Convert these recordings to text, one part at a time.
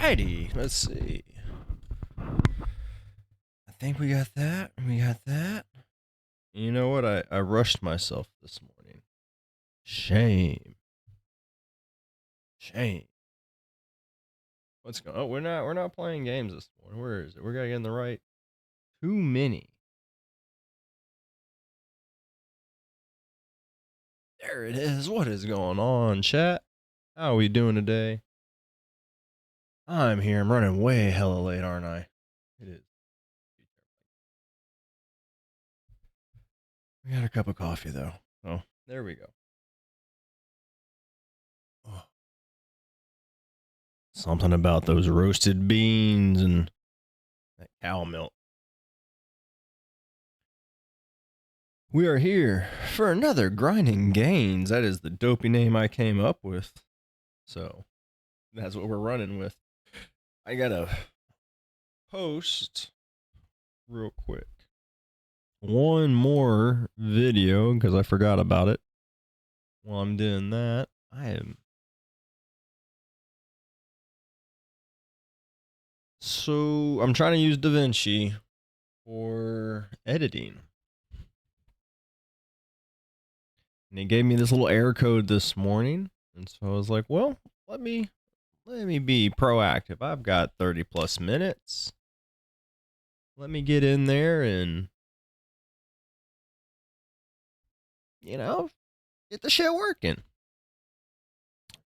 righty. Let's see. I think we got that. We got that. You know what? I rushed myself this morning. Shame. Shame. What's going on? Oh, we're not playing games this morning. Where is it? We gotta get in the right. Too many. There it is. What is going on, chat? How are we doing today? I'm here. I'm running way hella late, aren't I? It is. We got a cup of coffee though. Oh, there we go. Oh. Something about those roasted beans and that cow milk. We are here for another grinding Gainz. That is the dopey name I came up with. So that's what we're running with. I gotta post real quick one more video because I forgot about it. While I'm doing that, I'm trying to use DaVinci for editing. And it gave me this little error code this morning. And so I was like, well, let me be proactive. I've got 30 plus minutes. Let me get in there and, get the shit working.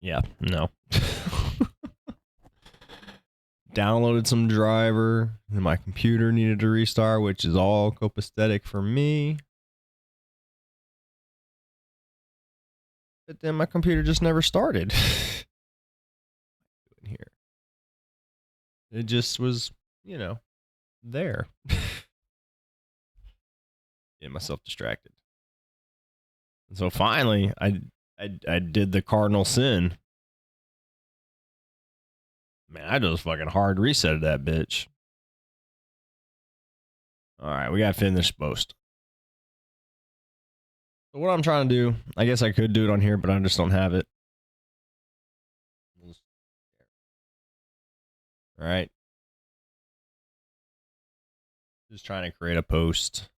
Yeah, no. Downloaded some driver, and my computer needed to restart, which is all copacetic for me. But then my computer just never started. Here. It just was, there. Getting myself distracted. And so finally, I did the cardinal sin. Man, I just fucking hard resetted that bitch. All right, we got to finish post. So what I'm trying to do, I guess I could do it on here, but I just don't have it. All right. Just trying to create a post.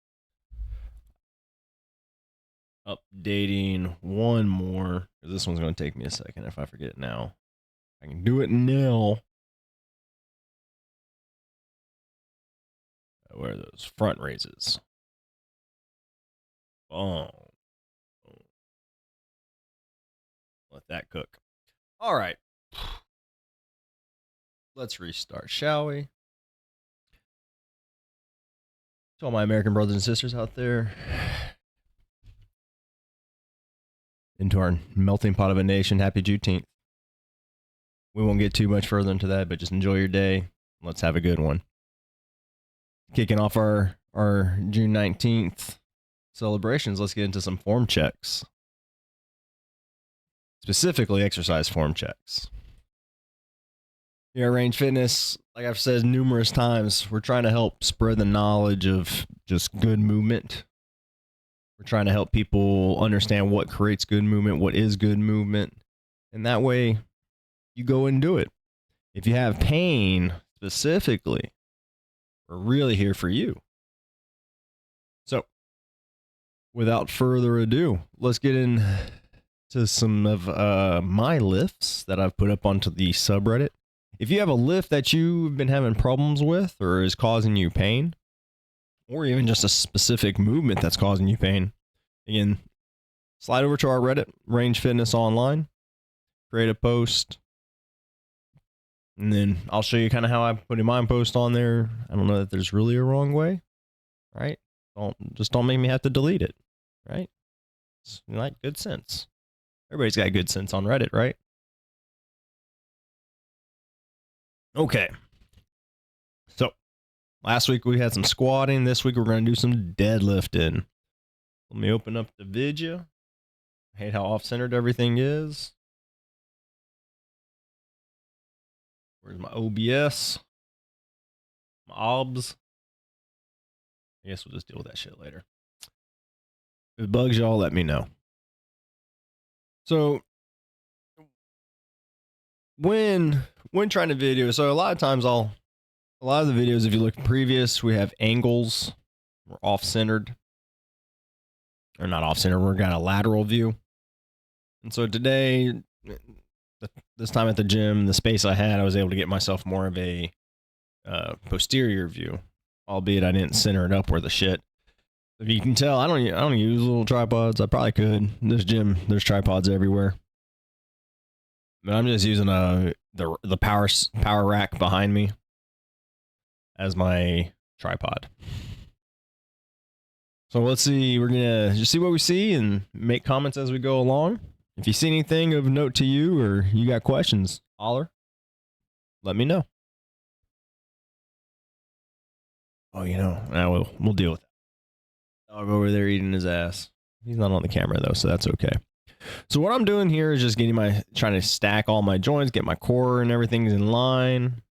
Updating one more. This one's going to take me a second if I forget it now. I can do it now. Where are those front raises? Oh. Let that cook. All right. Let's restart, shall we? To all my American brothers and sisters out there, into our melting pot of a nation, happy Juneteenth. We won't get too much further into that, but just enjoy your day. Let's have a good one. Kicking off our June 19th celebrations, let's get into some form checks. Specifically, exercise form checks. Here at Range Fitness, like I've said numerous times, we're trying to help spread the knowledge of just good movement. We're trying to help people understand what creates good movement, what is good movement, and that way you go and do it. If you have pain specifically, we're really here for you. So, without further ado, let's get into some of my lifts that I've put up onto the subreddit. If you have a lift that you've been having problems with or is causing you pain, or even just a specific movement that's causing you pain, again, slide over to our Reddit, Range Fitness Online, create a post, and then I'll show you kind of how I put in my post on there. I don't know that there's really a wrong way, right? Don't make me have to delete it, right? It's like good sense. Everybody's got good sense on Reddit, right? Okay. So, last week we had some squatting. This week we're going to do some deadlifting. Let me open up the video. I hate how off-centered everything is. Where's my OBS? My OBS? I guess we'll just deal with that shit later. If it bugs y'all, let me know. So, when when trying to video, so a lot of times a lot of the videos, if you look previous, we have angles, we're off-centered, or not off-centered, we're got a lateral view. And so today, this time at the gym, the space I had, I was able to get myself more of a posterior view, albeit I didn't center it up where the shit. If you can tell, I don't use little tripods. I probably could. In this gym, there's tripods everywhere. But I'm just using the power rack behind me as my tripod. So let's see. We're gonna just see what we see and make comments as we go along. If you see anything of note to you or you got questions, holler. Let me know. Oh, we'll deal with that. Dog over there eating his ass. He's not on the camera though, so that's okay. So what I'm doing here is just trying to stack all my joints, get my core and everything's in line,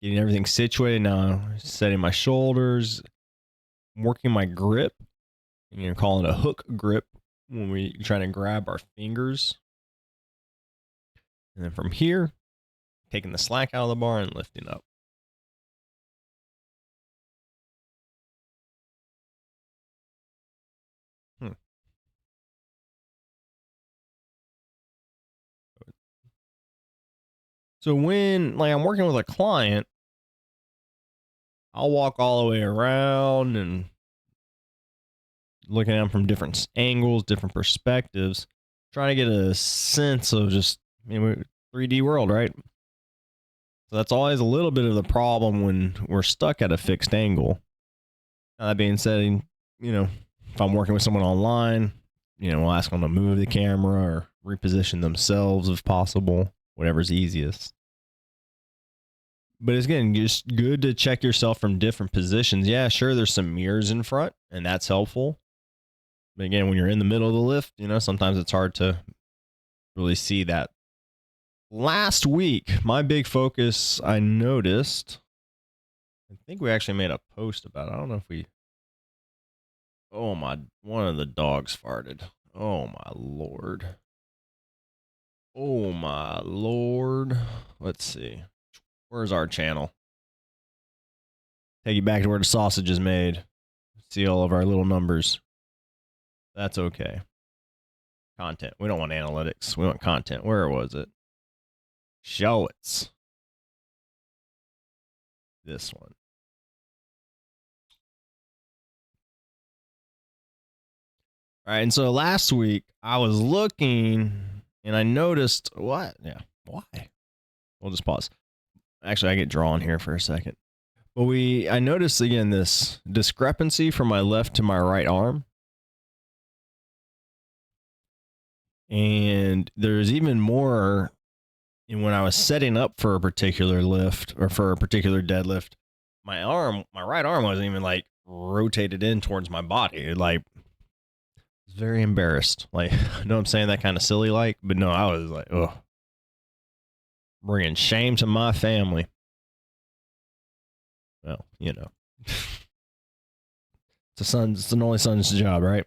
getting everything situated. Now setting my shoulders, working my grip. Call it a hook grip when we try to grab our fingers. And then from here, taking the slack out of the bar and lifting up. So when I'm working with a client, I'll walk all the way around and looking at them from different angles, different perspectives, trying to get a sense of just 3D world, right? So that's always a little bit of the problem when we're stuck at a fixed angle. Now, that being said, if I'm working with someone online, we'll ask them to move the camera or reposition themselves if possible, whatever's easiest. But it's, again, just good to check yourself from different positions. Yeah, sure, there's some mirrors in front, and that's helpful. But again, when you're in the middle of the lift, sometimes it's hard to really see that. Last week, my big focus, I noticed, I think we actually made a post about it. I don't know if we... Oh, one of the dogs farted. Oh, my Lord. Oh, my Lord. Let's see. Where's our channel? Take you back to where the sausage is made. See all of our little numbers. That's okay. Content. We don't want analytics. We want content. Where was it? Show it. This one. All right, and so last week I was looking and I noticed what? Yeah, why? We'll just pause. Actually, I get drawn here for a second. But I noticed again this discrepancy from my left to my right arm. And there's even more when I was setting up for a particular lift or for a particular deadlift. My right arm wasn't even rotated in towards my body. I was very embarrassed. I know I'm saying that kind of silly but no, I was like, oh, bringing shame to my family. Well, it's an only son's job, right?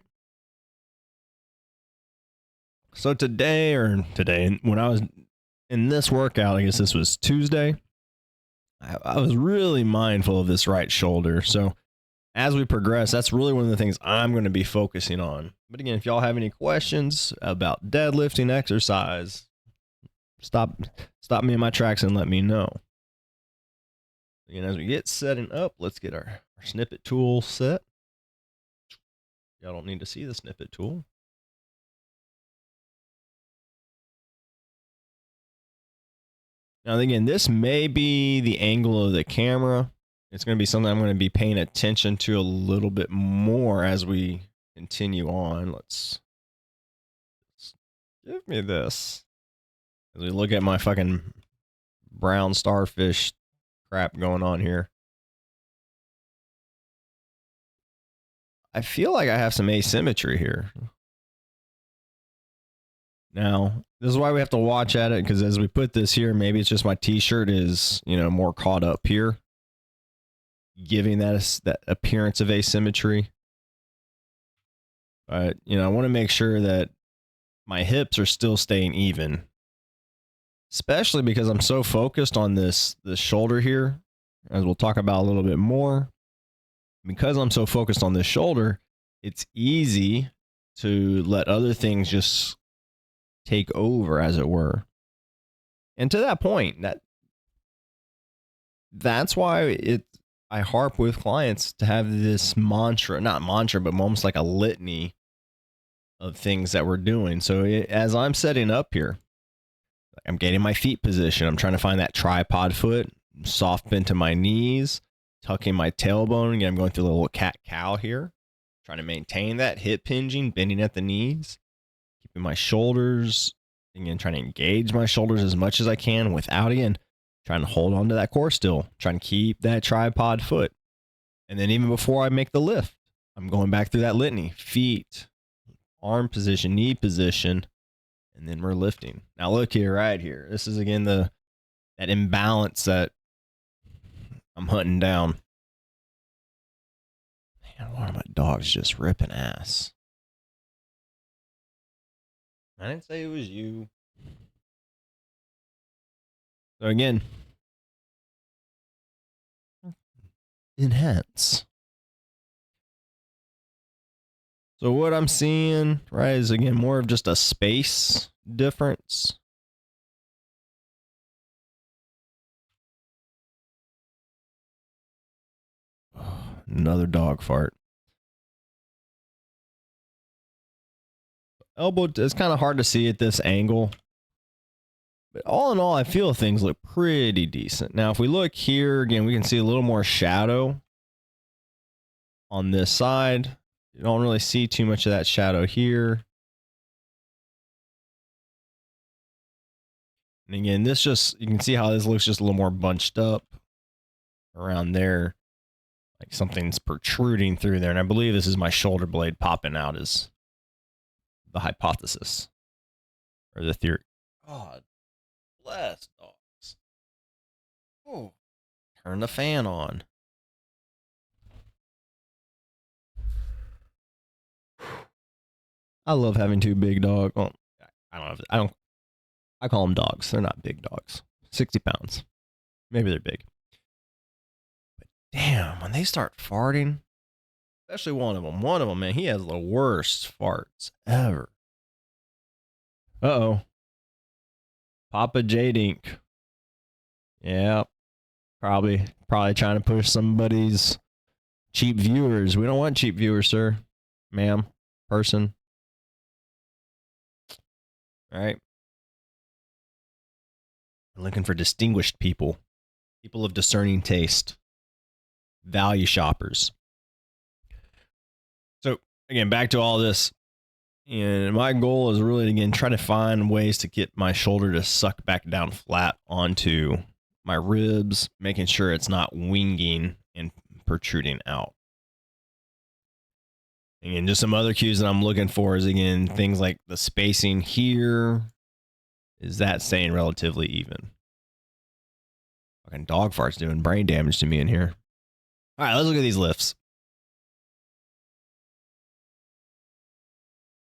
So today, when I was in this workout, I guess this was Tuesday, I was really mindful of this right shoulder. So as we progress, that's really one of the things I'm going to be focusing on. But again, if y'all have any questions about deadlifting exercise, stop me in my tracks and let me know. Again, as we get setting up, let's get our snippet tool set. Y'all don't need to see the snippet tool. Now, again, this may be the angle of the camera. It's going to be something I'm going to be paying attention to a little bit more as we continue on. Let's give me this. As we look at my fucking brown starfish crap going on here. I feel like I have some asymmetry here. Now, this is why we have to watch at it, because as we put this here, maybe it's just my t-shirt is, more caught up here, giving that appearance of asymmetry. But, I want to make sure that my hips are still staying even. especially because I'm so focused on this shoulder here, as we'll talk about a little bit more. Because I'm so focused on this shoulder, it's easy to let other things just take over, as it were. And to that point, that's why I harp with clients to have this mantra, not mantra, but almost like a litany of things that we're doing. So as I'm setting up here, I'm getting my feet position. I'm trying to find that tripod foot, soft bend to my knees, tucking my tailbone. Again, I'm going through a little cat-cow here, trying to maintain that hip hinging, bending at the knees, keeping my shoulders, again, trying to engage my shoulders as much as I can without, again, trying to hold on to that core still, trying to keep that tripod foot. And then even before I make the lift, I'm going back through that litany, feet, arm position, knee position, and then we're lifting. Now look here, right here. This is, again, that imbalance that I'm hunting down. Man, one of my dogs just ripping ass. I didn't say it was you. So again, enhance. So what I'm seeing, right, is, again, more of just a space difference. Another dog fart. Elbow, it's kind of hard to see at this angle. But all in all, I feel things look pretty decent. Now, if we look here, again, we can see a little more shadow on this side. You don't really see too much of that shadow here. And again, this just, you can see how this looks just a little more bunched up around there. Like something's protruding through there. And I believe this is my shoulder blade popping out, is the hypothesis or the theory. God bless dogs. Oh, turn the fan on. I love having two big dogs. Well, I call them dogs. They're not big dogs. 60 pounds. Maybe they're big. But damn, when they start farting, especially one of them, man, he has the worst farts ever. Uh-oh. Papa J Dink. Yeah. Probably trying to push somebody's cheap viewers. We don't want cheap viewers, sir. Ma'am. Person. All right. We're looking for distinguished people. People of discerning taste. Value shoppers. So, again, back to all this. And my goal is really, again, try to find ways to get my shoulder to suck back down flat onto my ribs, making sure it's not winging and protruding out. Again, just some other cues that I'm looking for is, again, things like the spacing here. Is that staying relatively even? Fucking dog farts doing brain damage to me in here. All right, let's look at these lifts.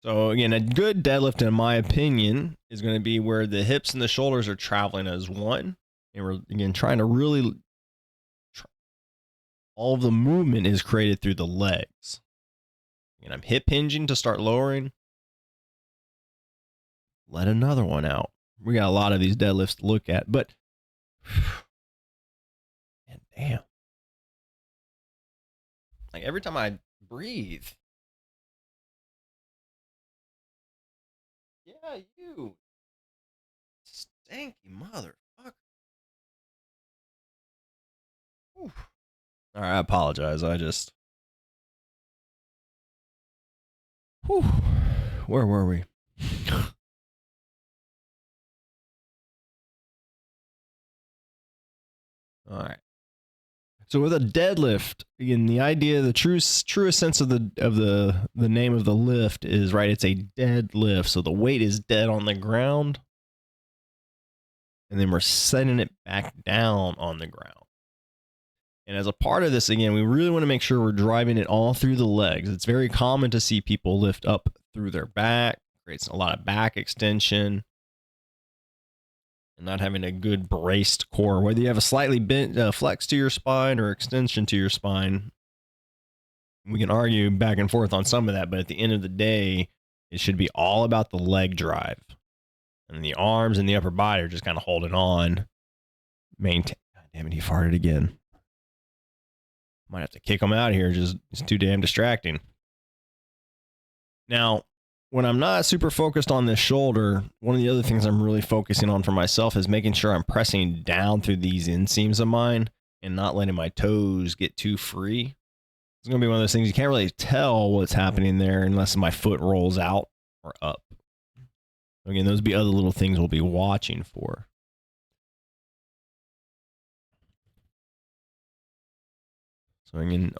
So again, a good deadlift, in my opinion, is going to be where the hips and the shoulders are traveling as one. And we're, again, trying to really, all of the movement is created through the legs. And I'm hip hinging to start lowering. Let another one out. We got a lot of these deadlifts to look at, but man, damn. Like every time I breathe. Yeah, you stanky motherfucker. Whew. All right, I apologize. Whew. Where were we? All right. So with a deadlift, again, the idea, the truest sense of the name of the lift is, right, it's a dead lift. So the weight is dead on the ground. And then we're setting it back down on the ground. And as a part of this, again, we really want to make sure we're driving it all through the legs. It's very common to see people lift up through their back, creates a lot of back extension. and not having a good braced core, whether you have a slightly bent flex to your spine or extension to your spine. We can argue back and forth on some of that, but at the end of the day, it should be all about the leg drive. And the arms and the upper body are just kind of holding on. Maintain. God damn it, he farted again. Might have to kick him out of here. Just it's too damn distracting. Now, when I'm not super focused on this shoulder, one of the other things I'm really focusing on for myself is making sure I'm pressing down through these inseams of mine and not letting my toes get too free. It's going to be one of those things you can't really tell what's happening there unless my foot rolls out or up. Again, those would be other little things we'll be watching for. So again,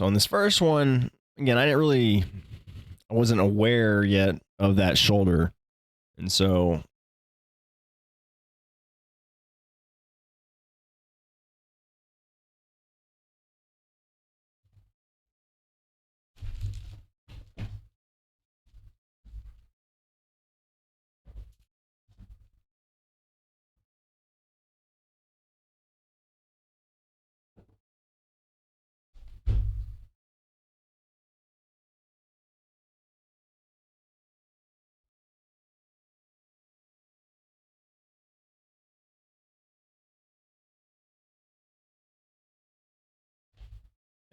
on this first one, again, I wasn't aware yet of that shoulder. And so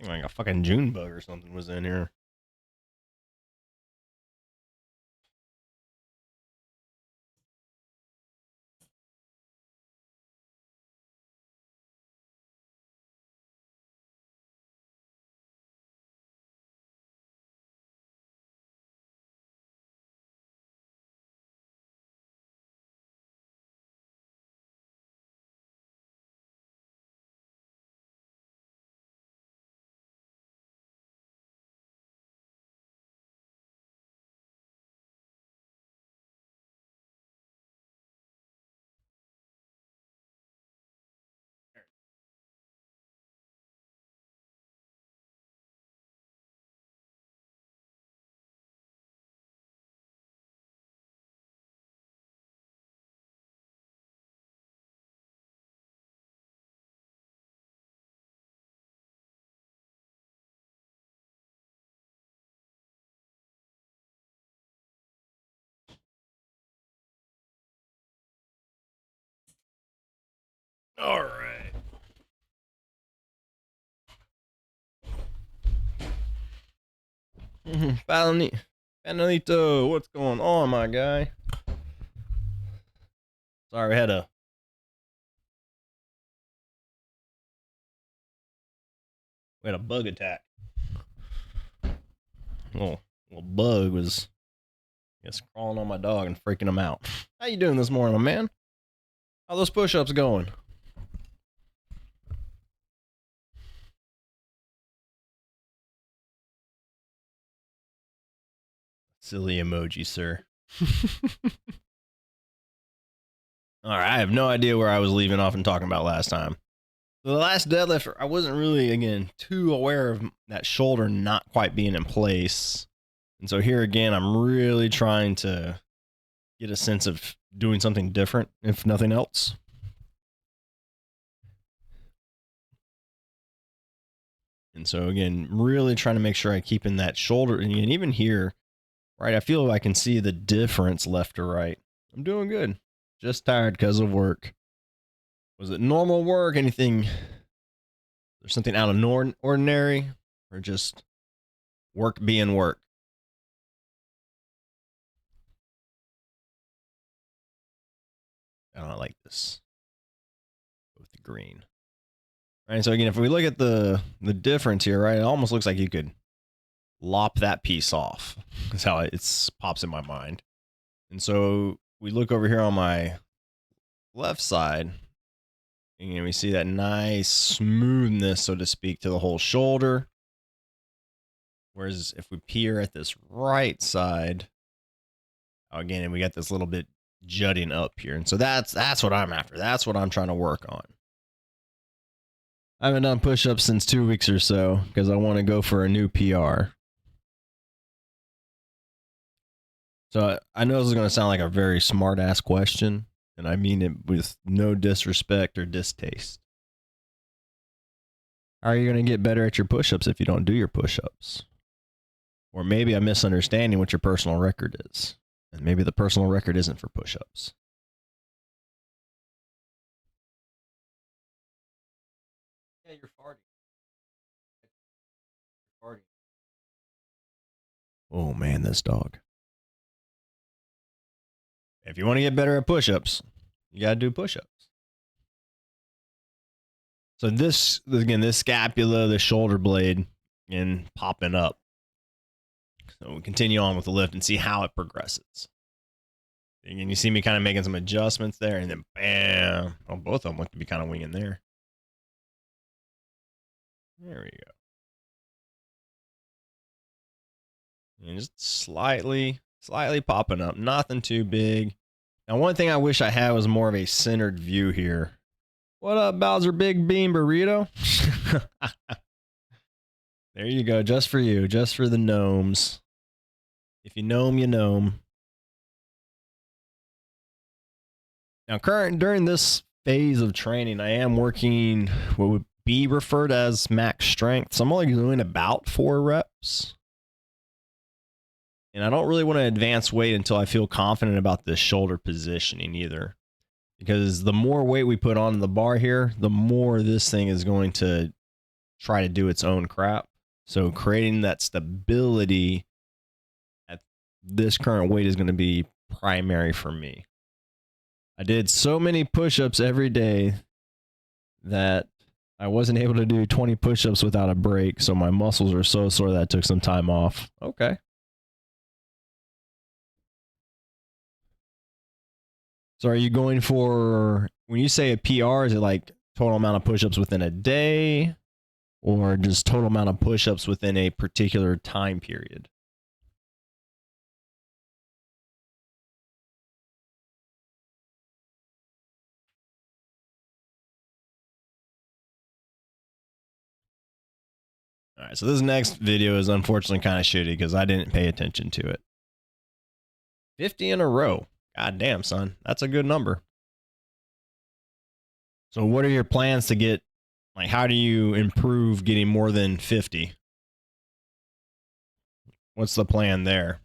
I think like a fucking June bug or something was in here. All right. Panelito, what's going on, my guy? Sorry, we had a bug attack. Little bug was, I guess, crawling on my dog and freaking him out. How you doing this morning, my man? How those push-ups going? Silly emoji, sir. All right, I have no idea where I was leaving off and talking about last time. The last deadlift, I wasn't really, again, too aware of that shoulder not quite being in place. And so here again, I'm really trying to get a sense of doing something different, if nothing else. And so again, really trying to make sure I keep in that shoulder. And even here, right, I feel I can see the difference left to right. I'm doing good. Just tired because of work. Was it normal work? Anything? There's something out of ordinary, or just work being work? I don't like this. With the green. Right, so again, if we look at the difference here, right, it almost looks like you could lop that piece off. That's how it pops in my mind. And so we look over here on my left side, and we see that nice smoothness, so to speak, to the whole shoulder. Whereas if we peer at this right side, again, we got this little bit jutting up here. And so that's what I'm after. That's what I'm trying to work on. I haven't done push-ups since 2 weeks or so because I want to go for a new PR. So I know this is going to sound like a very smart ass question, and I mean it with no disrespect or distaste. How are you going to get better at your push-ups if you don't do your push-ups? Or maybe I'm misunderstanding what your personal record is. And maybe the personal record isn't for push-ups. Yeah, you're farting. You're farting. Oh man, this dog. If you want to get better at push-ups, you got to do push-ups. So this, again, this scapula, the shoulder blade, and popping up. So we'll continue on with the lift and see how it progresses. And you see me kind of making some adjustments there, and then bam. Oh, both of them look to be kind of winging there. There we go. And just slightly popping up. Nothing too big. Now, one thing I wish I had was more of a centered view here. What up, Bowser Big Bean Burrito? There you go. Just for you. Just for the gnomes. If you gnome, you gnome. Now, during this phase of training, I am working what would be referred as max strength. So I'm only doing about 4 reps. And I don't really want to advance weight until I feel confident about the shoulder positioning either. Because the more weight we put on the bar here, the more this thing is going to try to do its own crap. So creating that stability at this current weight is going to be primary for me. I did so many push-ups every day that I wasn't able to do 20 push-ups without a break. So my muscles are so sore that I took some time off. Okay. So are you going for, when you say a PR, is it like total amount of push-ups within a day or just total amount of push-ups within a particular time period? All right, so this next video is unfortunately kind of shitty because I didn't pay attention to it. 50 in a row. God damn, son. That's a good number. So what are your plans to get, like, how do you improve getting more than 50? What's the plan there?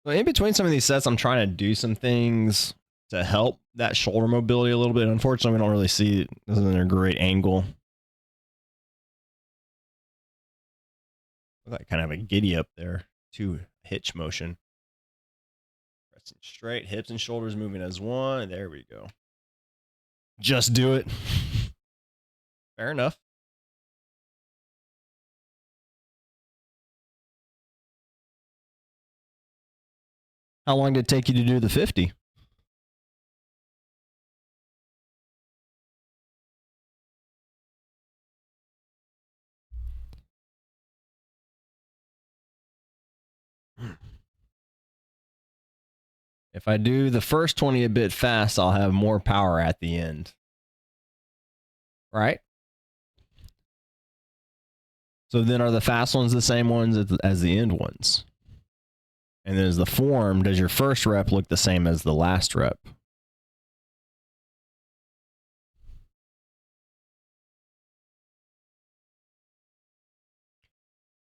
So in between some of these sets, I'm trying to do some things to help that shoulder mobility a little bit. Unfortunately, we don't really see it. This isn't a great angle. That kind of a giddy up there. 2 hitch motion. Pressing straight, hips and shoulders moving as one. There we go. Just do it. Fair enough. How long did it take you to do the 50? If I do the first 20 a bit fast, I'll have more power at the end. Right? So then are the fast ones the same ones as the end ones? And then is the form, does your first rep look the same as the last rep?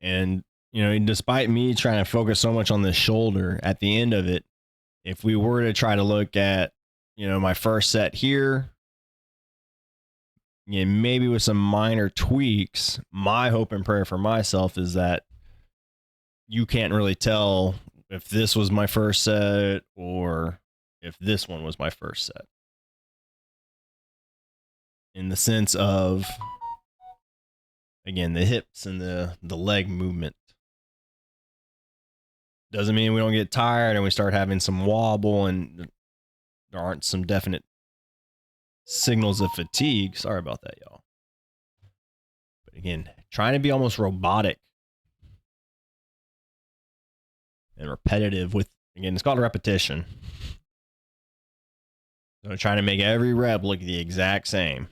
And, you know, despite me trying to focus so much on the shoulder, at the end of it, if we were to try to look at, you know, my first set here, yeah, maybe with some minor tweaks, my hope and prayer for myself is that you can't really tell if this was my first set or if this one was my first set. In the sense of, again, the hips and the leg movement. Doesn't mean we don't get tired and we start having some wobble and there aren't some definite signals of fatigue. Sorry about that, y'all. But again, trying to be almost robotic and repetitive with, again, it's called repetition. So trying to make every rep look the exact same.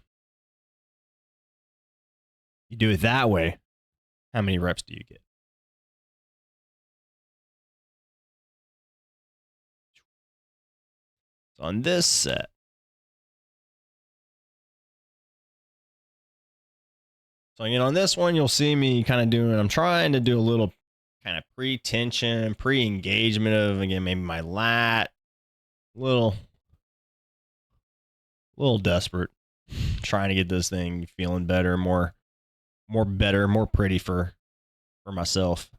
You do it that way, How many reps do you get? So on this set, so again, on this one, you'll see me kind of doing, I'm trying to do a little kind of pre-tension, pre-engagement of, again, maybe my lat, little desperate, trying to get this thing feeling better, more better, more pretty for myself.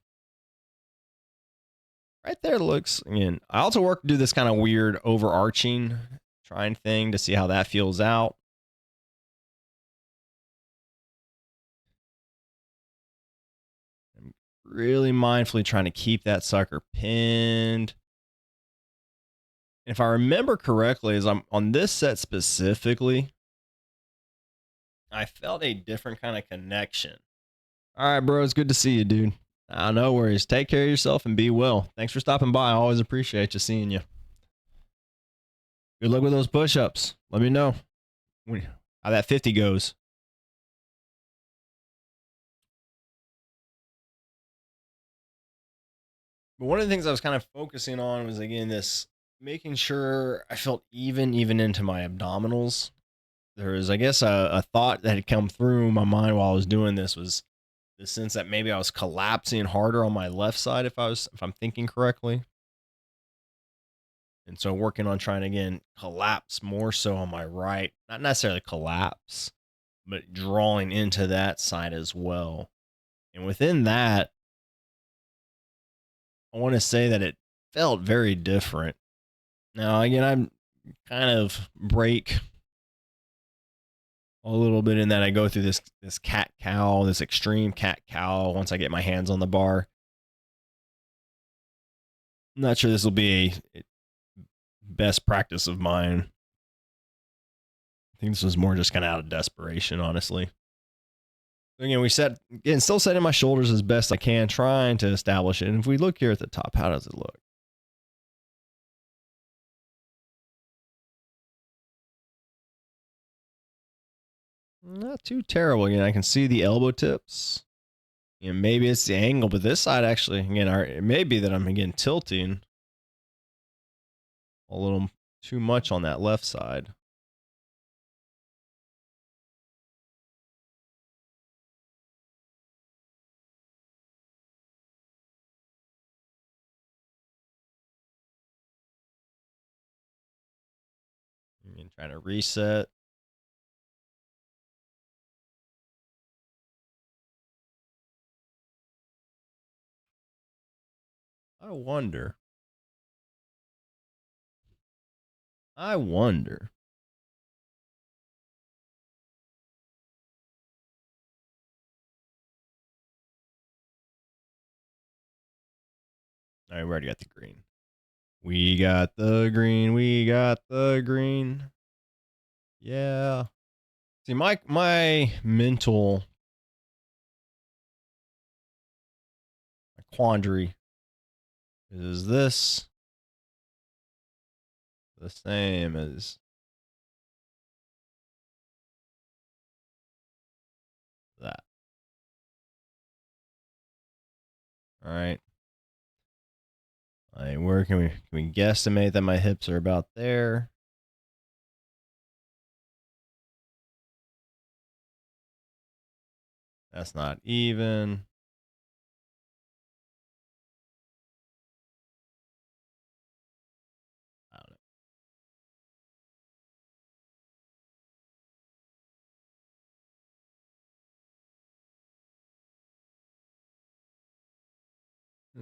Right there looks, again, I also do this kind of weird overarching trying thing to see how that feels out. I'm really mindfully trying to keep that sucker pinned. If I remember correctly, as I'm on this set specifically, I felt a different kind of connection. All right, bro, it's good to see you, dude. No worries. Take care of yourself and be well. Thanks for stopping by. I always appreciate you seeing you. Good luck with those push-ups. Let me know how that 50 goes. But one of the things I was kind of focusing on was, again, this making sure I felt even into my abdominals. There was, I guess, a thought that had come through my mind while I was doing this, was the sense that maybe I was collapsing harder on my left side, if I'm thinking correctly. And so working on trying to, again, collapse more so on my right, not necessarily collapse, but drawing into that side as well. And within that, I want to say that it felt very different. Now, again, I'm kind of break a little bit in that I go through this cat cow, this extreme cat cow once I get my hands on the bar. I'm not sure this will be a best practice of mine. I think this was more just kind of out of desperation, honestly. Again, still setting my shoulders as best I can, trying to establish it. And if we look here at the top, how does it look? Not too terrible. Again, I can see the elbow tips. Maybe it's the angle, but this side actually, again, it may be that I'm, again, tilting a little too much on that left side. And trying to reset. I wonder. All right, we already got the green. We got the green. We got the green. Yeah. See, my mental quandary is this the same as that? All right. Where can we guesstimate that my hips are about there? That's not even. I don't know.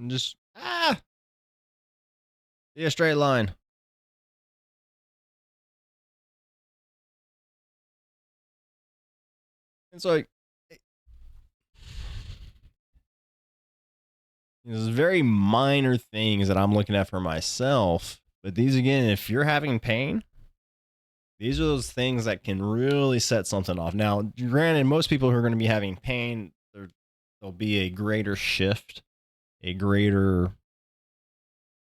And just be a straight line. It's like there's very minor things that I'm looking at for myself, but these, again, if you're having pain, these are those things that can really set something off. Now, granted, most people who are going to be having pain, there'll be a greater shift, a greater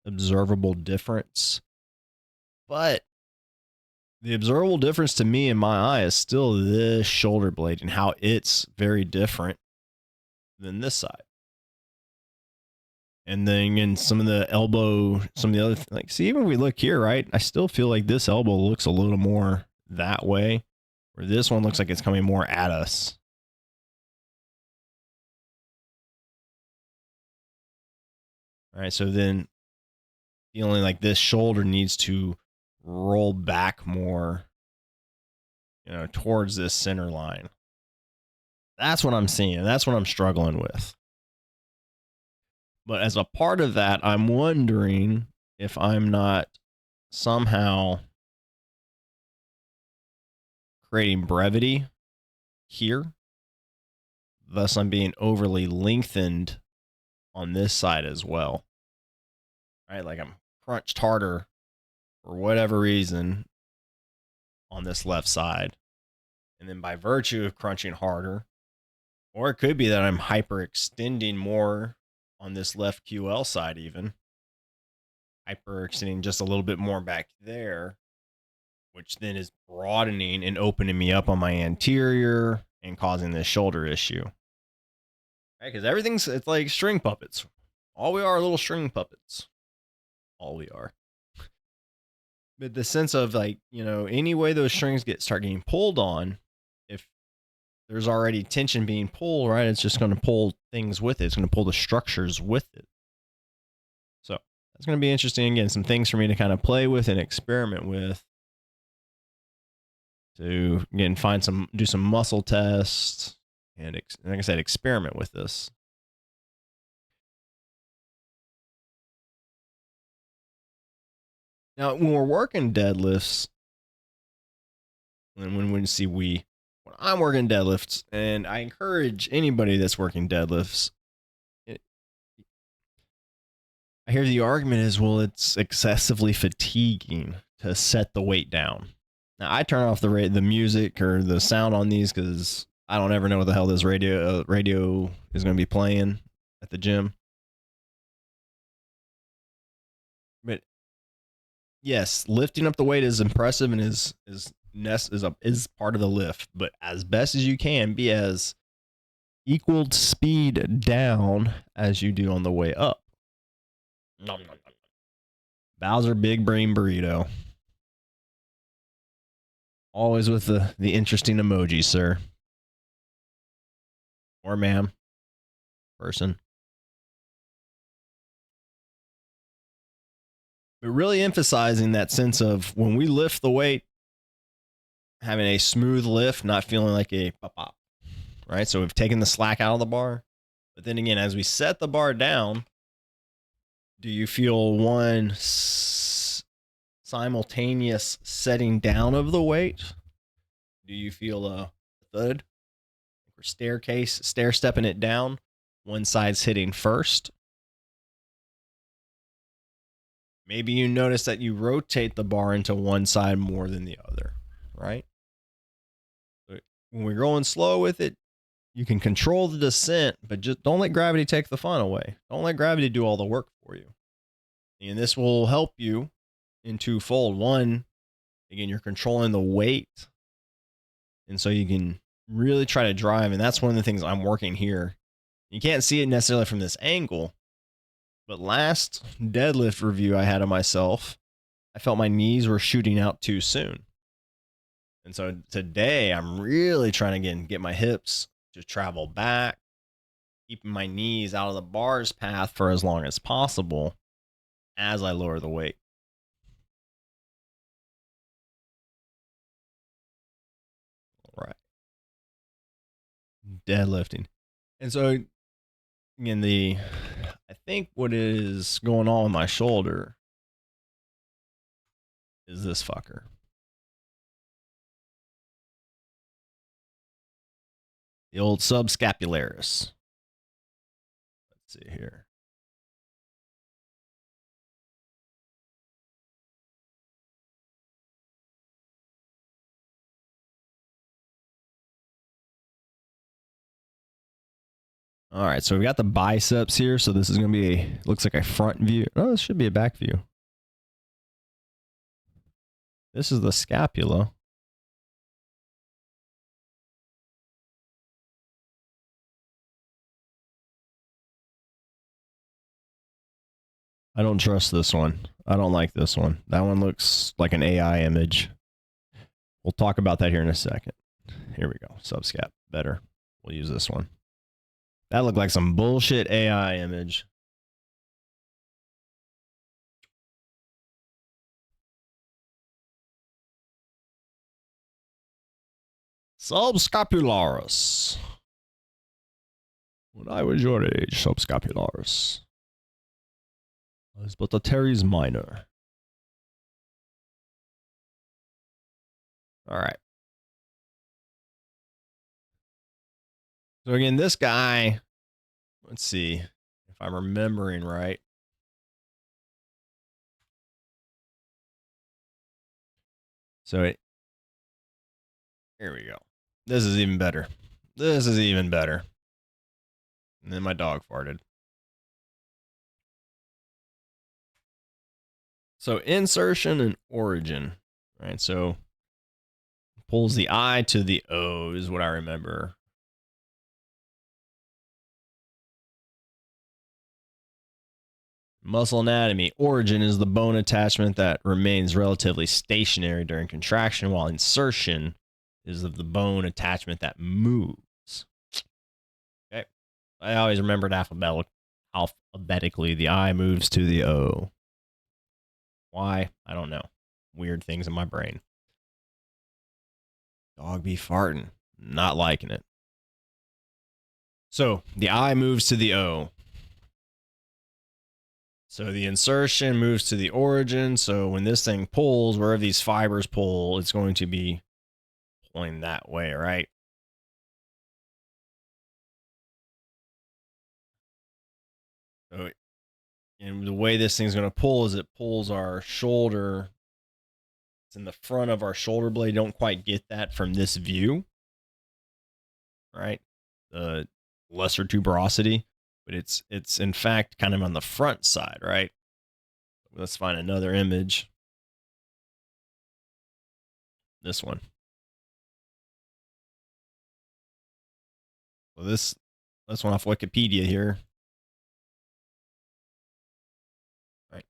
observable difference. But the observable difference to me in my eye is still this shoulder blade and how it's very different than this side. And then in some of the elbow, some of the other, like, see, even if we look here, right, I still feel like this elbow looks a little more that way, where this one looks like it's coming more at us. All right, so then feeling like this shoulder needs to roll back more, towards this center line. That's what I'm seeing. That's what I'm struggling with. But as a part of that, I'm wondering if I'm not somehow creating brevity here. Thus, I'm being overly lengthened on this side as well. Right? Like I'm crunched harder for whatever reason on this left side. And then by virtue of crunching harder, or it could be that I'm hyperextending more on this left QL side, even hyperextending just a little bit more back there, which then is broadening and opening me up on my anterior and causing this shoulder issue. Right? Because it's like string puppets. All we are little string puppets. All we are. But the sense of like, any way those strings start getting pulled on, if there's already tension being pulled, right, it's just going to pull things with it. It's going to pull the structures with it. So that's going to be interesting. Again, some things for me to kind of play with and experiment with. To, again, do some muscle tests and, like I said, experiment with this. Now, when we're working deadlifts, and when I'm working deadlifts, and I encourage anybody that's working deadlifts, I hear the argument is, well, it's excessively fatiguing to set the weight down. Now, I turn off the music or the sound on these because I don't ever know what the hell this radio is going to be playing at the gym. But yes, lifting up the weight is impressive and is part of the lift. But as best as you can, be as equal speed down as you do on the way up. Bowser Big Brain Burrito. Always with the interesting emojis, sir. Or ma'am. Person. But really emphasizing that sense of when we lift the weight, having a smooth lift, not feeling like a pop. Right? So we've taken the slack out of the bar. But then again, as we set the bar down, do you feel one simultaneous setting down of the weight? Do you feel a thud? Or stair stepping it down? One side's hitting first. Maybe you notice that you rotate the bar into one side more than the other, right? But when we're going slow with it, you can control the descent, but just don't let gravity take the fun away. Don't let gravity do all the work for you. And this will help you in twofold. One, again, you're controlling the weight. And so you can really try to drive. And that's one of the things I'm working here. You can't see it necessarily from this angle. But last deadlift review I had of myself, I felt my knees were shooting out too soon. And so today I'm really trying to get my hips to travel back, keeping my knees out of the bar's path for as long as possible as I lower the weight. All right. Deadlifting. And so again, I think what is going on with my shoulder is this fucker. The old subscapularis. Let's see here. All right, so we got the biceps here. So this is going to be looks like a front view. Oh, this should be a back view. This is the scapula. I don't trust this one. I don't like this one. That one looks like an AI image. We'll talk about that here in a second. Here we go. Subscap. Better. We'll use this one. That looked like some bullshit AI image. Subscapularis. When I was your age, subscapularis was but a teres minor. All right. So again, this guy, let's see if I'm remembering right. So here we go. This is even better. This is even better. And then my dog farted. So insertion and origin, right? So pulls the I to the O is what I remember. Muscle anatomy. Origin is the bone attachment that remains relatively stationary during contraction, while insertion is of the bone attachment that moves. Okay. I always remembered alphabetically the I moves to the O. Why? I don't know. Weird things in my brain. Dog be farting. Not liking it. So the I moves to the O. So the insertion moves to the origin. So when this thing pulls, wherever these fibers pull, it's going to be pulling that way, right? So and the way this thing's going to pull is it pulls our shoulder. It's in the front of our shoulder blade. You don't quite get that from this view, right? The lesser tuberosity, but it's in fact kind of on the front side, right? Let's find another image. This one. So this one off Wikipedia here. Right.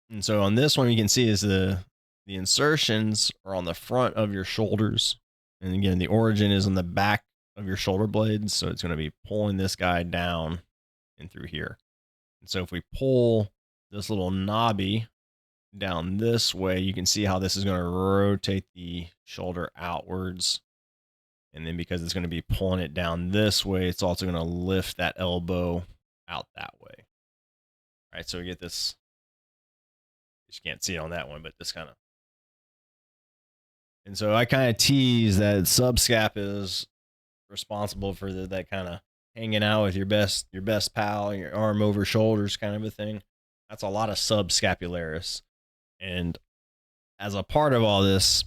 And so on this one, you can see is the insertions are on the front of your shoulders. And again, the origin is on the back of your shoulder blades. So it's going to be pulling this guy down and through here. And so if we pull this little knobby down this way, you can see how this is going to rotate the shoulder outwards. And then because it's going to be pulling it down this way, it's also going to lift that elbow out that way. All right, so we get this. You can't see it on that one, but this kind of. And so I kind of tease that subscap is responsible for that kind of hanging out with your best pal, your arm over shoulders kind of a thing. That's a lot of subscapularis. And as a part of all this,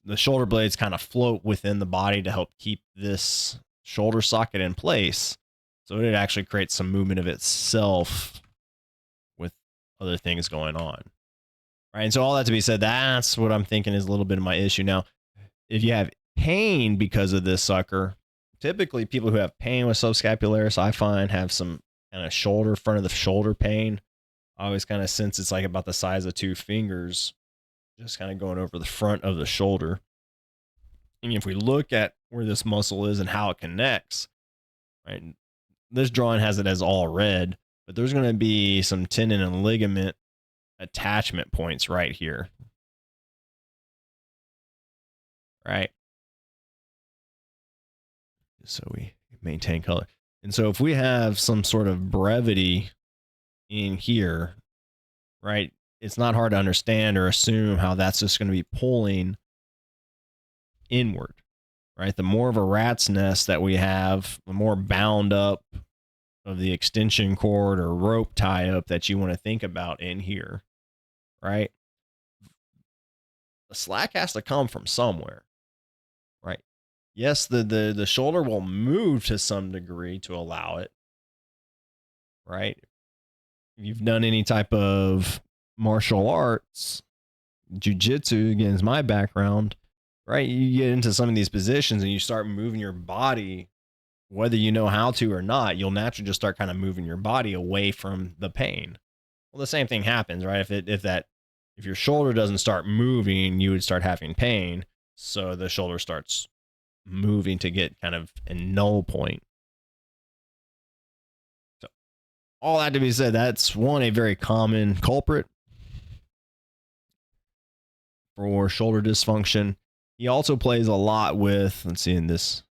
the shoulder blades kind of float within the body to help keep this shoulder socket in place. So it actually creates some movement of itself with other things going on. Right. And so all that to be said, that's what I'm thinking is a little bit of my issue. Now, if you have pain because of this sucker, typically people who have pain with subscapularis, I find have some kind of front of the shoulder pain. I always kind of sense it's like about the size of two fingers, just kind of going over the front of the shoulder. And if we look at where this muscle is and how it connects, right? This drawing has it as all red, but there's going to be some tendon and ligament attachment points right here. Right? So we maintain color. And so if we have some sort of brevity in here, right, it's not hard to understand or assume how that's just going to be pulling inward, right? The more of a rat's nest that we have, the more bound up of the extension cord or rope tie up that you want to think about in here, right? The slack has to come from somewhere, right? Yes, the shoulder will move to some degree to allow it, right? If you've done any type of martial arts, jiu-jitsu, again, is my background, right? You get into some of these positions and you start moving your body, whether you know how to or not, you'll naturally just start kind of moving your body away from the pain, Well, the same thing happens, right? If your shoulder doesn't start moving, you would start having pain. So the shoulder starts moving to get kind of a null point. So all that to be said, that's a very common culprit for shoulder dysfunction. He also plays a lot with, let's see, in this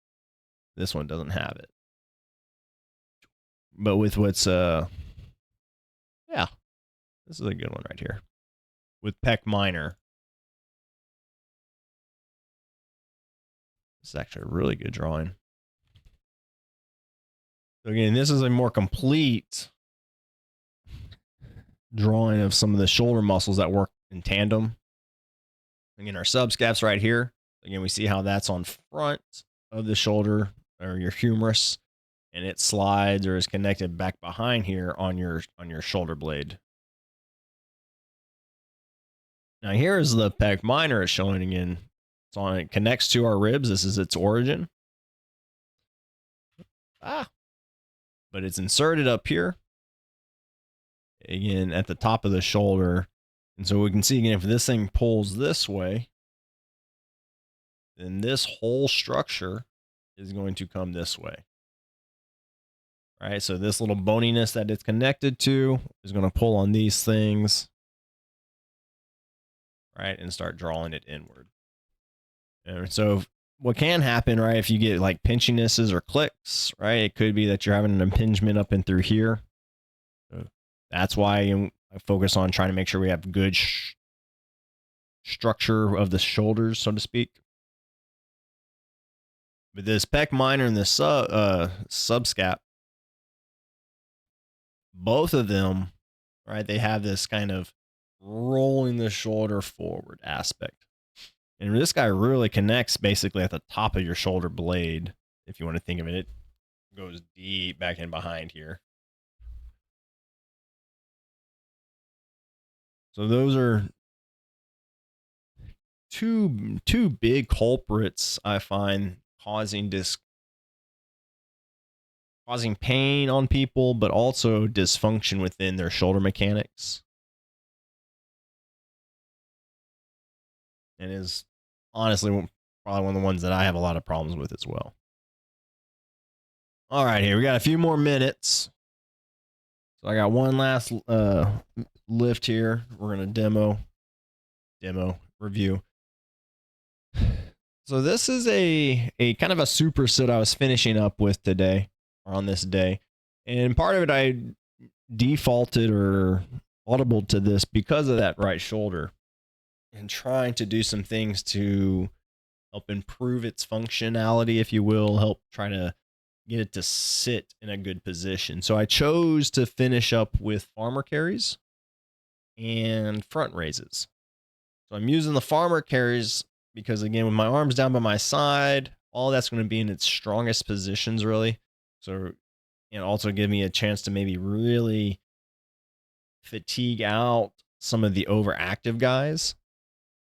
one doesn't have it. But with what's yeah, this is a good one right here. With pec minor. This is actually a really good drawing. So again, this is a more complete drawing of some of the shoulder muscles that work in tandem. Again, our subscaps right here. Again, we see how that's on front of the shoulder or your humerus, and it slides or is connected back behind here on your shoulder blade. Now here is the pec minor it's showing again. It connects to our ribs. This is its origin. But it's inserted up here. Again, at the top of the shoulder. And so we can see again, if this thing pulls this way, then this whole structure is going to come this way. All right, so this little boniness that it's connected to is going to pull on these things, right, and start drawing it inward. And so what can happen, right, if you get like pinchiness or clicks, right, it could be that you're having an impingement up and through here. So that's why I focus on trying to make sure we have good structure of the shoulders, so to speak. But this pec minor and this subscap, both of them, right, they have this kind of rolling the shoulder forward aspect. And this guy really connects basically at the top of your shoulder blade. If you want to think of it, it goes deep back in behind here. So those are two big culprits I find causing pain on people, but also dysfunction within their shoulder mechanics. And is honestly probably one of the ones that I have a lot of problems with as well. All right, here we got a few more minutes. So I got one last lift here. We're gonna demo review. So this is a kind of a superset I was finishing up with today, or on this day, and part of it I defaulted or audible to this because of that right shoulder, and trying to do some things to help improve its functionality, if you will, help try to get it to sit in a good position. So I chose to finish up with farmer carries and front raises. So I'm using the farmer carries because, again, with my arms down by my side, all that's going to be in its strongest positions, really. So, also give me a chance to maybe really fatigue out some of the overactive guys.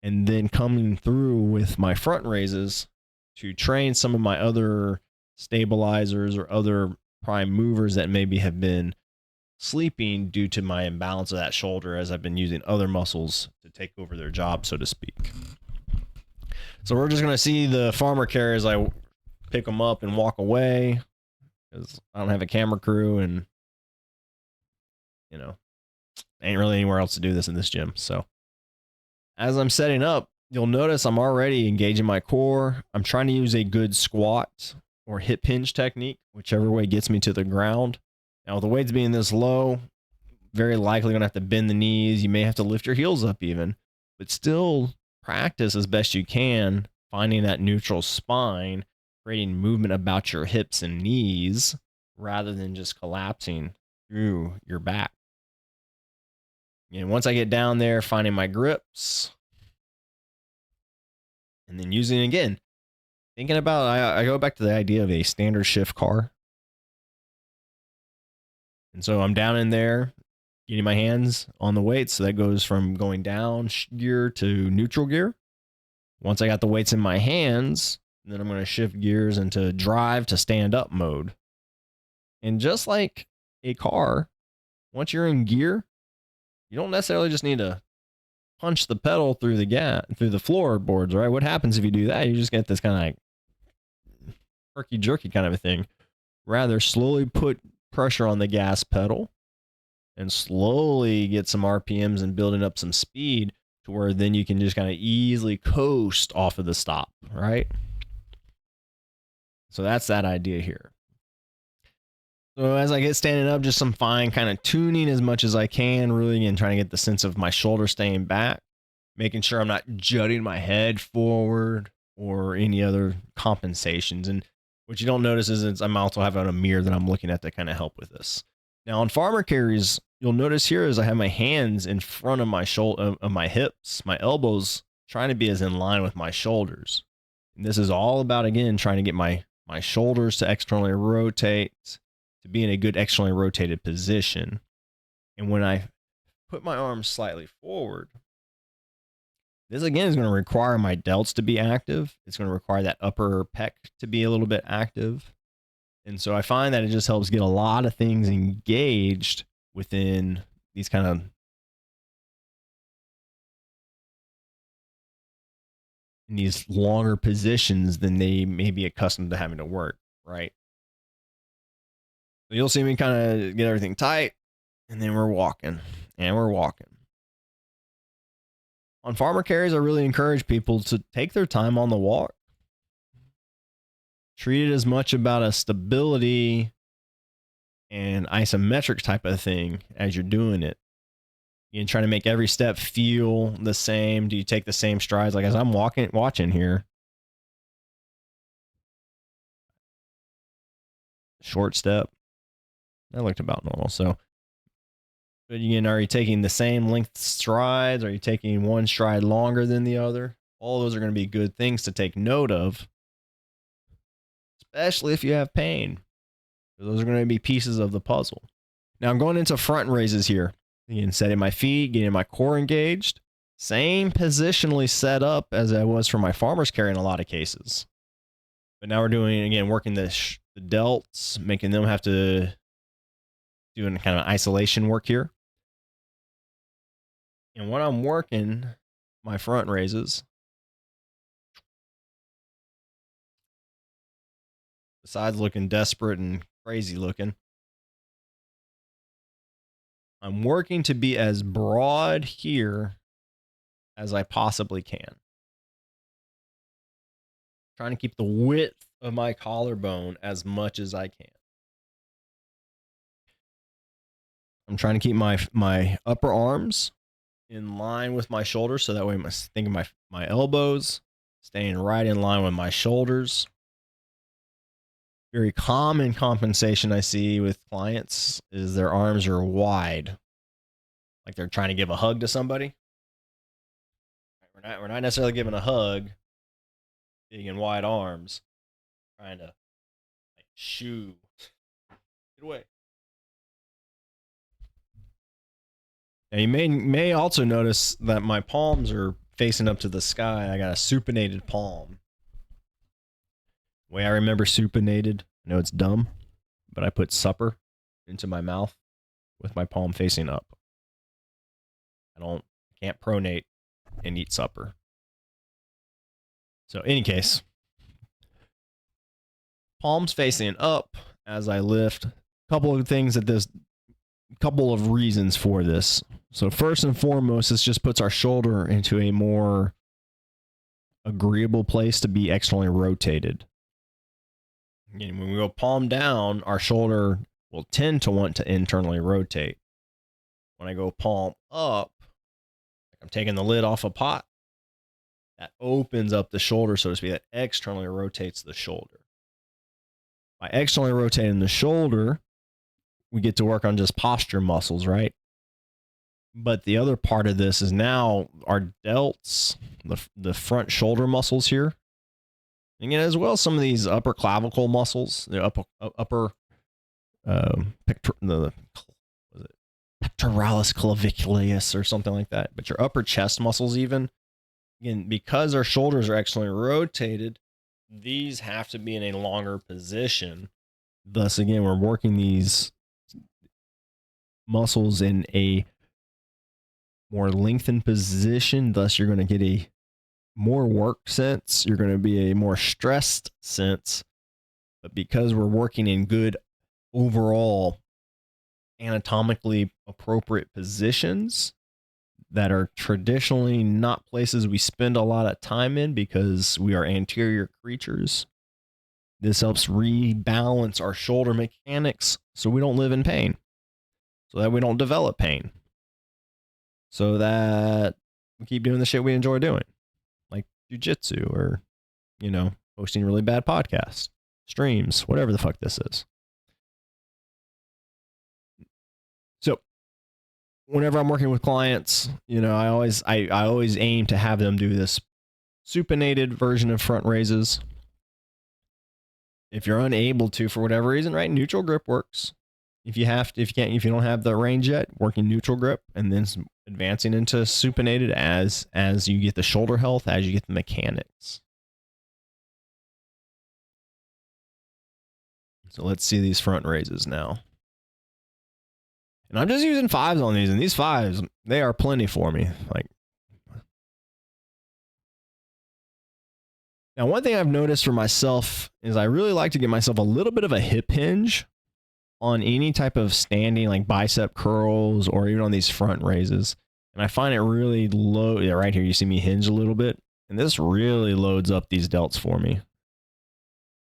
And then coming through with my front raises to train some of my other stabilizers or other prime movers that maybe have been sleeping due to my imbalance of that shoulder, as I've been using other muscles to take over their job, so to speak. So we're just going to see the farmer carry as I pick them up and walk away, because I don't have a camera crew and, ain't really anywhere else to do this in this gym. So as I'm setting up, you'll notice I'm already engaging my core. I'm trying to use a good squat or hip hinge technique, whichever way gets me to the ground. Now, with the weights being this low, very likely going to have to bend the knees. You may have to lift your heels up even, but still practice as best you can, finding that neutral spine, creating movement about your hips and knees rather than just collapsing through your back. And once I get down there, finding my grips, and then using it again, thinking about, I go back to the idea of a standard shift car. And so I'm down in there, getting my hands on the weights. So that goes from going down gear to neutral gear. Once I got the weights in my hands, then I'm going to shift gears into drive to stand up mode. And just like a car, once you're in gear, you don't necessarily just need to punch the pedal through the floorboards, right? What happens if you do that? You just get this kind of like herky jerky kind of a thing. Rather, slowly put pressure on the gas pedal and slowly get some RPMs and building up some speed to where then you can just kind of easily coast off of the stop, right? So that's that idea here. So as I get standing up, just some fine kind of tuning as much as I can, really, and trying to get the sense of my shoulder staying back, making sure I'm not jutting my head forward or any other compensations. And what you don't notice is I'm also having a mirror that I'm looking at to kind of help with this. Now on farmer carries, you'll notice here is I have my hands in front of my shoulder, of my hips, my elbows trying to be as in line with my shoulders. And this is all about, again, trying to get my shoulders to externally rotate, to be in a good externally rotated position. And when I put my arms slightly forward, this again is going to require my delts to be active. It's going to require that upper pec to be a little bit active. And so I find that it just helps get a lot of things engaged within these kind of in these longer positions than they may be accustomed to having to work, right? So you'll see me kind of get everything tight, and then we're walking, and we're walking. On farmer carries, I really encourage people to take their time on the walk. Treat it as much about a stability and isometric type of thing as you're doing it. You're trying to make every step feel the same. Do you take the same strides? Like as I'm watching here, short step, that looked about normal. So, but again, are you taking the same length strides? Are you taking one stride longer than the other? All those are going to be good things to take note of, especially if you have pain. Those are going to be pieces of the puzzle. Now I'm going into front raises here. Again, setting my feet, getting my core engaged. Same positionally set up as I was for my farmer's carry in a lot of cases. But now we're doing, again, working the delts, making them have to do kind of isolation work here. And when I'm working my front raises, besides looking desperate and crazy looking, I'm working to be as broad here as I possibly can. Trying to keep the width of my collarbone as much as I can. I'm trying to keep my upper arms in line with my shoulders, so that way I'm thinking my elbows staying right in line with my shoulders. Very common compensation I see with clients is their arms are wide, like they're trying to give a hug to somebody. We're not necessarily giving a hug, being in wide arms, trying to like shoo. Get away. Now you may also notice that my palms are facing up to the sky. I got a supinated palm. The way I remember supinated, I know it's dumb, but I put supper into my mouth with my palm facing up. I can't pronate and eat supper. So in any case, palms facing up as I lift. Couple of reasons for this. So first and foremost, this just puts our shoulder into a more agreeable place to be externally rotated. Again, when we go palm down, our shoulder will tend to want to internally rotate. When I go palm up, like I'm taking the lid off a pot, that opens up the shoulder, so to speak, that externally rotates the shoulder. By externally rotating the shoulder, we get to work on just posture muscles, right? But the other part of this is now our delts, the front shoulder muscles here, and as well as some of these upper clavicle muscles, the upper pectoralis clavicularis or something like that. But your upper chest muscles, even, again, because our shoulders are externally rotated, these have to be in a longer position. Thus, again, we're working these muscles in a more lengthened position. Thus, you're going to get a more work sense. You're going to be a more stressed sense. But because we're working in good overall anatomically appropriate positions that are traditionally not places we spend a lot of time in because we are anterior creatures, this helps rebalance our shoulder mechanics so we don't live in pain, so that we don't develop pain, so that we keep doing the shit we enjoy doing, like jujitsu or, hosting really bad podcasts, streams, whatever the fuck this is. So whenever I'm working with clients, I always aim to have them do this supinated version of front raises. If you're unable to, for whatever reason, right, neutral grip works. If you don't have the range yet, working neutral grip and then advancing into supinated as you get the shoulder health, as you get the mechanics. So let's see these front raises now. And I'm just using 5s on these, and these 5s, they are plenty for me. Now, one thing I've noticed for myself is I really like to get myself a little bit of a hip hinge on any type of standing, like bicep curls or even on these front raises. And I find it really low. Yeah, right here, you see me hinge a little bit. And this really loads up these delts for me.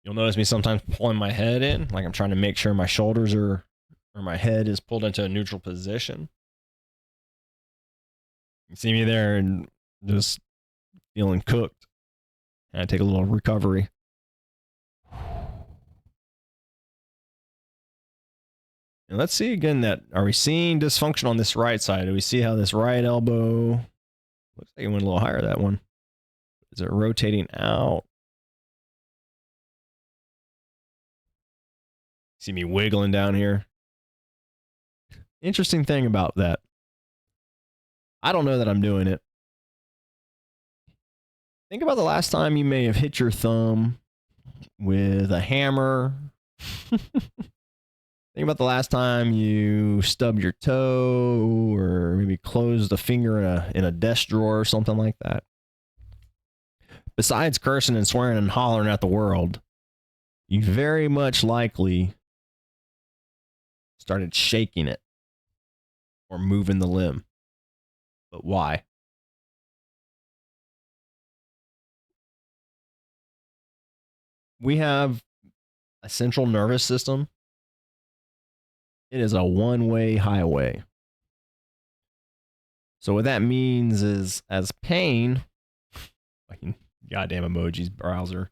You'll notice me sometimes pulling my head in, like I'm trying to make sure my shoulders or my head is pulled into a neutral position. You see me there and just feeling cooked. And I take a little recovery. And let's see again are we seeing dysfunction on this right side? Do we see how this right elbow, looks like it went a little higher, that one. Is it rotating out? See me wiggling down here? Interesting thing about that. I don't know that I'm doing it. Think about the last time you may have hit your thumb with a hammer. Think about the last time you stubbed your toe or maybe closed a finger in a desk drawer or something like that. Besides cursing and swearing and hollering at the world, you very much likely started shaking it or moving the limb. But why? We have a central nervous system. It is a one-way highway. So what that means is, as pain, fucking goddamn emojis browser,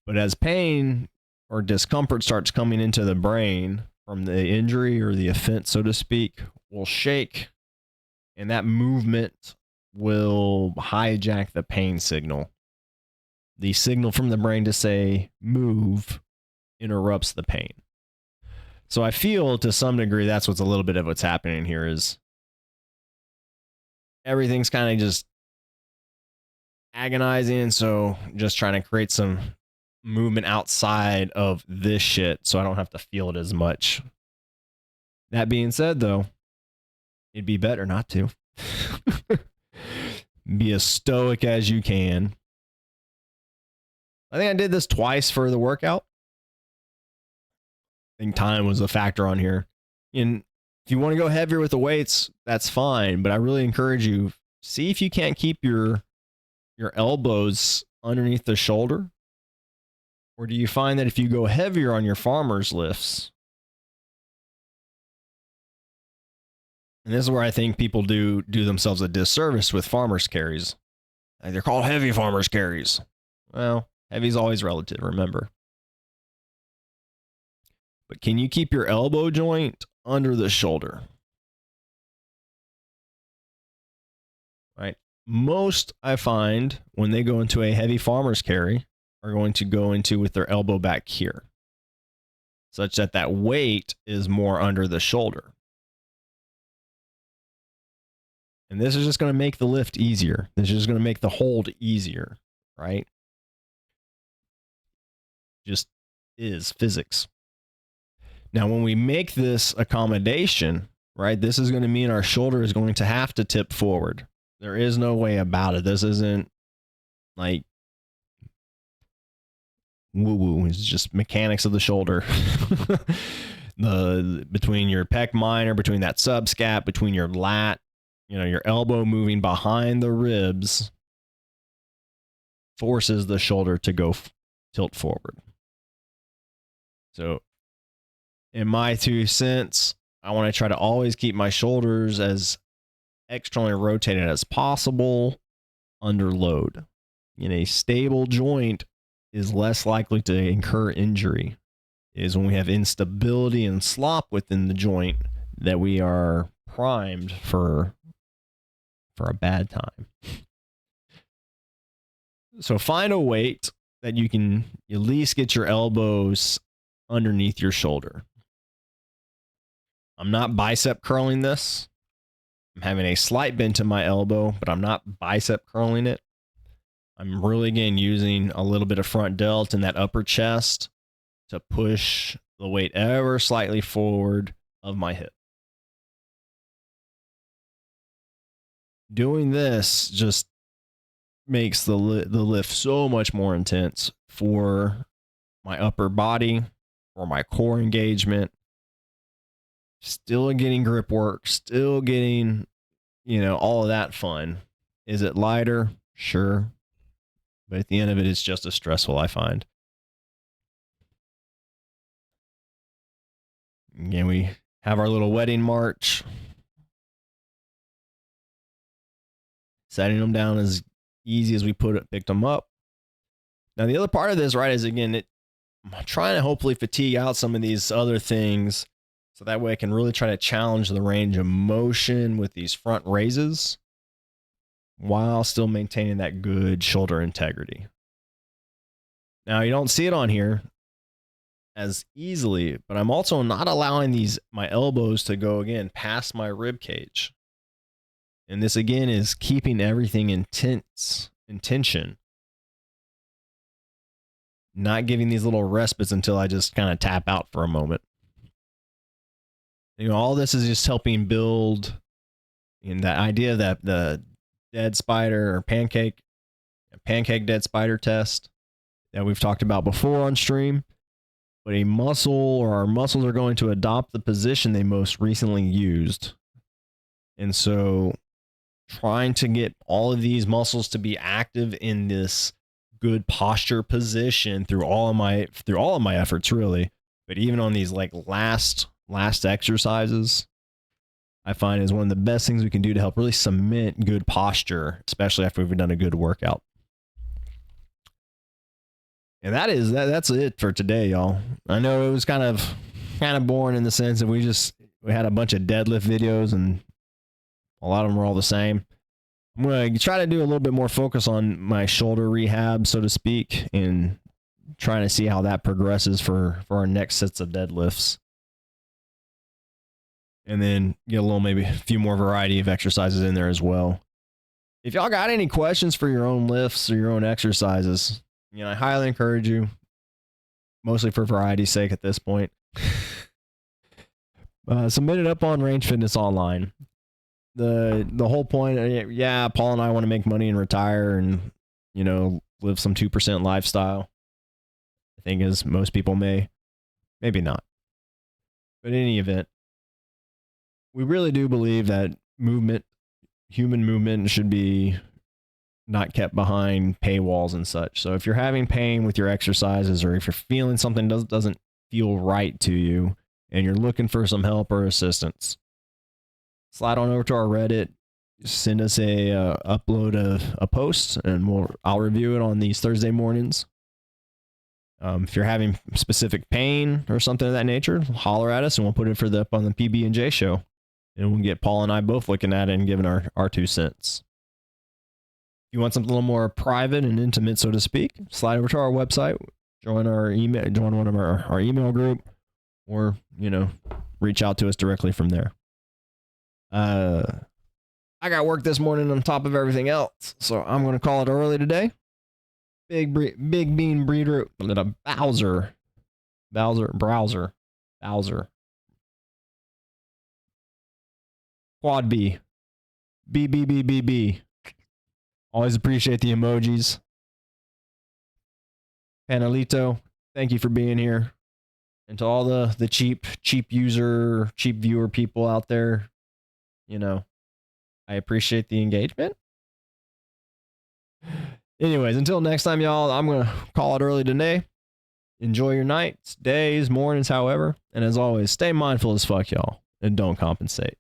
but as pain or discomfort starts coming into the brain from the injury or the offense, so to speak, will shake, and that movement will hijack the pain signal. The signal from the brain to say move interrupts the pain. So I feel to some degree that's what's a little bit of what's happening here is everything's kind of just agonizing. So just trying to create some movement outside of this shit so I don't have to feel it as much. That being said, though, it'd be better not to. Be as stoic as you can. I think I did this twice for the workout. I think time was a factor on here. And if you want to go heavier with the weights, that's fine. But I really encourage you, see if you can't keep your elbows underneath the shoulder. Or do you find that if you go heavier on your farmer's lifts, and this is where I think people do themselves a disservice with farmer's carries. They're called heavy farmer's carries. Well, heavy's always relative, remember. But can you keep your elbow joint under the shoulder? Right? Most, I find, when they go into a heavy farmer's carry, are going to go into with their elbow back here, such that that weight is more under the shoulder. And this is just going to make the lift easier. This is just going to make the hold easier, right? Just is physics. Now, when we make this accommodation, right? This is going to mean our shoulder is going to have to tip forward. There is no way about it. This isn't like woo-woo. It's just mechanics of the shoulder. Between your pec minor, between that subscap, between your lat, your elbow moving behind the ribs forces the shoulder to go tilt forward. So in my 2 cents, I want to try to always keep my shoulders as externally rotated as possible under load. In a stable joint is less likely to incur injury. It is when we have instability and slop within the joint that we are primed for a bad time. So find a weight that you can at least get your elbows underneath your shoulder. I'm not bicep curling this. I'm having a slight bend to my elbow, but I'm not bicep curling it. I'm really, again, using a little bit of front delt in that upper chest to push the weight ever slightly forward of my hip. Doing this just makes the lift so much more intense for my upper body, for my core engagement. Still getting grip work, still getting, all of that fun. Is it lighter? Sure. But at the end of it, it's just as stressful, I find. Again, we have our little wedding march. Setting them down as easy as we picked them up. Now, the other part of this, right, is, again, I'm trying to hopefully fatigue out some of these other things so that way I can really try to challenge the range of motion with these front raises while still maintaining that good shoulder integrity. Now, you don't see it on here as easily, but I'm also not allowing my elbows to go, again, past my rib cage. And this, again, is keeping everything in tension. Not giving these little respites until I just kind of tap out for a moment. All this is just helping build in that idea that the dead spider or pancake dead spider test that we've talked about before on stream. But a muscle, or our muscles, are going to adopt the position they most recently used. And so trying to get all of these muscles to be active in this good posture position through all of my efforts, really. But even on these like last exercises, I find is one of the best things we can do to help really cement good posture, especially after we've done a good workout. And that's it for today, y'all. I know it was kind of boring in the sense that we had a bunch of deadlift videos and a lot of them were all the same. I'm going to try to do a little bit more focus on my shoulder rehab, so to speak, and trying to see how that progresses for our next sets of deadlifts. And then get maybe a few more variety of exercises in there as well. If y'all got any questions for your own lifts or your own exercises, I highly encourage you, mostly for variety's sake at this point, submit it up on Range Fitness Online. The whole point, Paul and I want to make money and retire and, live some 2% lifestyle. I think as most people may, maybe not. But in any event, we really do believe that human movement should be not kept behind paywalls and such. So if you're having pain with your exercises, or if you're feeling something doesn't feel right to you and you're looking for some help or assistance, slide on over to our Reddit, send us upload a post, and I'll review it on these Thursday mornings. If you're having specific pain or something of that nature, holler at us and we'll put it up on the PB&J show. And we'll get Paul and I both looking at it and giving our 2 cents. If you want something a little more private and intimate, so to speak, slide over to our website, join one of our email group, or, reach out to us directly from there. I got work this morning on top of everything else, so I'm going to call it early today. Big bean breeder, Bowser. Quad B. B, B, B, B, B. Always appreciate the emojis. Panelito, thank you for being here. And to all the cheap viewer people out there, you know, I appreciate the engagement. Anyways, until next time, y'all, I'm going to call it early today. Enjoy your nights, days, mornings, however. And as always, stay mindful as fuck, y'all, and don't compensate.